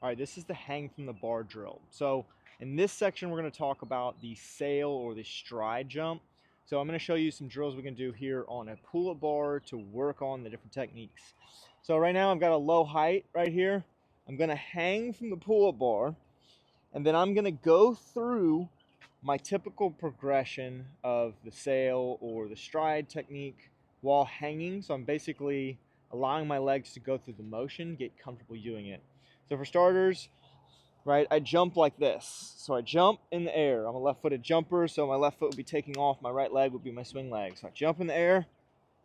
All right, this is the hang from the bar drill. So in this section, we're going to talk about the sail or the stride jump. So I'm going to show you some drills we can do here on a pull-up bar to work on the different techniques. So right now I've got a low height right here. I'm going to hang from the pull-up bar, and then I'm going to go through my typical progression of the sail or the stride technique while hanging. So I'm basically allowing my legs to go through the motion, get comfortable doing it. So for starters, right, I jump like this. So I jump in the air. I'm a left-footed jumper, so my left foot would be taking off. My right leg would be my swing leg. So I jump in the air,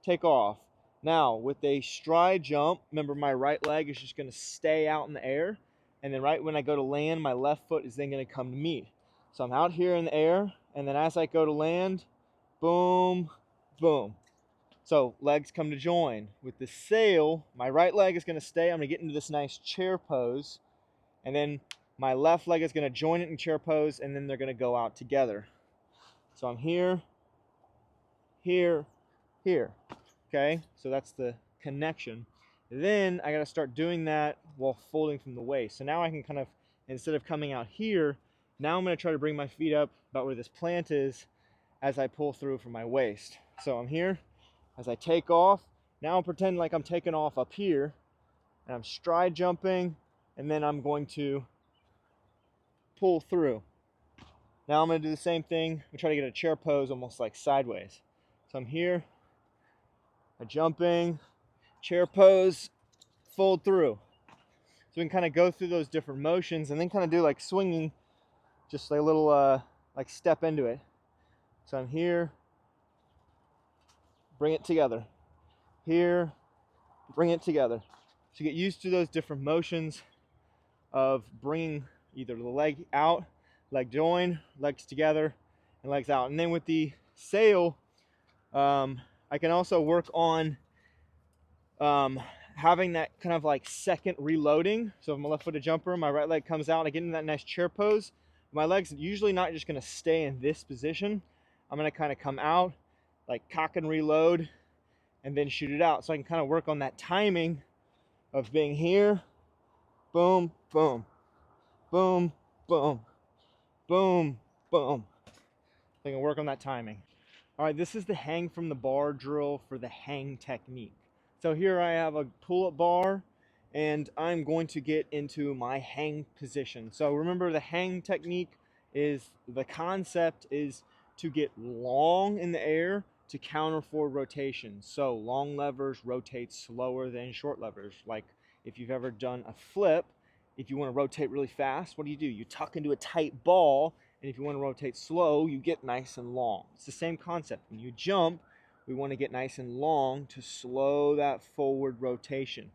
take off. Now, with a stride jump, remember my right leg is just going to stay out in the air. And then right when I go to land, my left foot is then going to come to meet. So I'm out here in the air, and then as I go to land, boom, boom. So legs come to join. With the sail, my right leg is going to stay. I'm going to get into this nice chair pose. And then my left leg is going to join it in chair pose, and then they're going to go out together. So I'm here, here, here. Okay, so that's the connection. Then I got to start doing that while folding from the waist. So now I can kind of, instead of coming out here, now I'm going to try to bring my feet up about where this plant is as I pull through from my waist. So I'm here. As I take off, now I'm pretending like I'm taking off up here, and I'm stride jumping, and then I'm going to pull through. Now I'm going to do the same thing. We try to get a chair pose almost like sideways. So I'm here, I'm jumping, chair pose, fold through. So we can kind of go through those different motions and then kind of do like swinging, just like a little like step into it. So I'm here, bring it together. Here, bring it together. So get used to those different motions of bringing either the leg out, leg join, legs together, and legs out. And then with the sail, I can also work on having that kind of like second reloading. So if I'm a left-footed jumper, my right leg comes out, I get into that nice chair pose. My leg's usually not just going to stay in this position. I'm going to kind of come out, like cock and reload, and then shoot it out. So I can kind of work on that timing of being here, boom, boom, boom, boom, boom, boom. I can work on that timing. All right, this is the hang from the bar drill for the hang technique. So here I have a pull-up bar, and I'm going to get into my hang position. So remember, the hang technique is, the concept is to get long in the air to counter forward rotation. So long levers rotate slower than short levers. Like if you've ever done a flip, if you want to rotate really fast, what do? You tuck into a tight ball, and if you want to rotate slow, you get nice and long. It's the same concept. When you jump, we want to get nice and long to slow that forward rotation.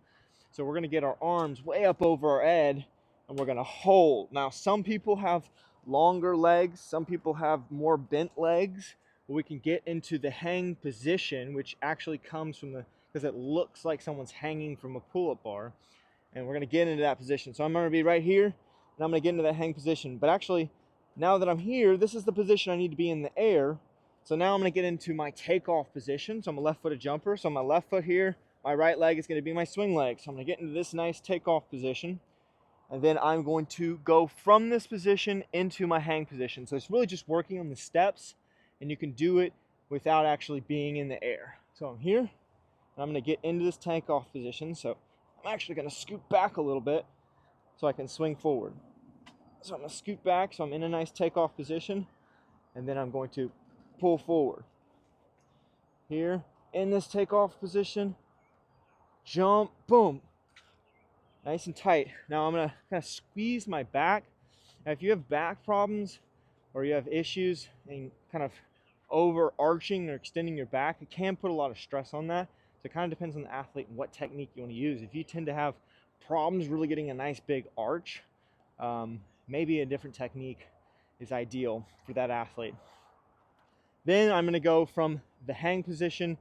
So we're going to get our arms way up over our head, and we're going to hold. Now, some people have longer legs. Some people have more bent legs. But we can get into the hang position, which actually comes from because it looks like someone's hanging from a pull-up bar. And we're going to get into that position. So I'm going to be right here, and I'm going to get into that hang position. But actually, now that I'm here, this is the position I need to be in the air. So now I'm going to get into my takeoff position. So I'm a left-footed jumper. So my left foot here, my right leg is going to be my swing leg. So I'm going to get into this nice takeoff position. And then I'm going to go from this position into my hang position. So it's really just working on the steps, and you can do it without actually being in the air. So I'm here, and I'm going to get into this takeoff position. So I'm actually going to scoot back a little bit so I can swing forward. So I'm going to scoot back so I'm in a nice takeoff position, and then I'm going to pull forward. Here, in this takeoff position, jump, boom. Nice and tight. Now I'm going to kind of squeeze my back. Now if you have back problems or you have issues in kind of overarching or extending your back, it can put a lot of stress on that. So it kind of depends on the athlete and what technique you want to use. If you tend to have problems really getting a nice big arch, maybe a different technique is ideal for that athlete. Then I'm going to go from the hang position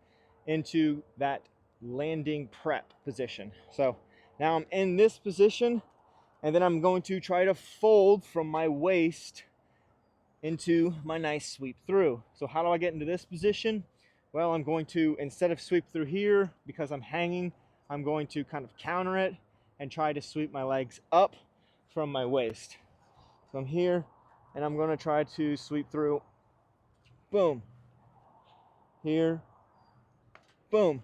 into that landing prep position. So now I'm in this position, and then I'm going to try to fold from my waist into my nice sweep through. So how do I get into this position? Well, I'm going to, instead of sweep through here, because I'm hanging, I'm going to kind of counter it and try to sweep my legs up from my waist. So I'm here, and I'm gonna try to sweep through. Boom. Here. Boom.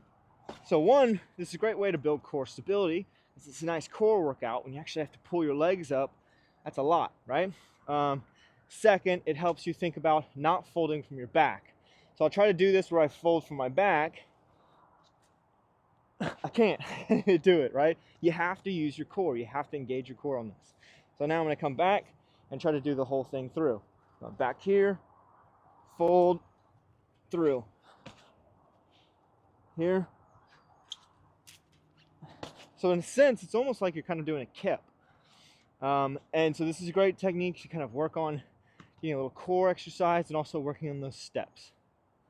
So one, this is a great way to build core stability. It's a nice core workout. When you actually have to pull your legs up, that's a lot, right? Second, it helps you think about not folding from your back. So I'll try to do this where I fold from my back. I can't do it, right? You have to use your core. You have to engage your core on this. So now I'm going to come back and try to do the whole thing through. So back here, fold, through. Here. So in a sense, it's almost like you're kind of doing a kip. And so this is a great technique to kind of work on getting a little core exercise and also working on those steps.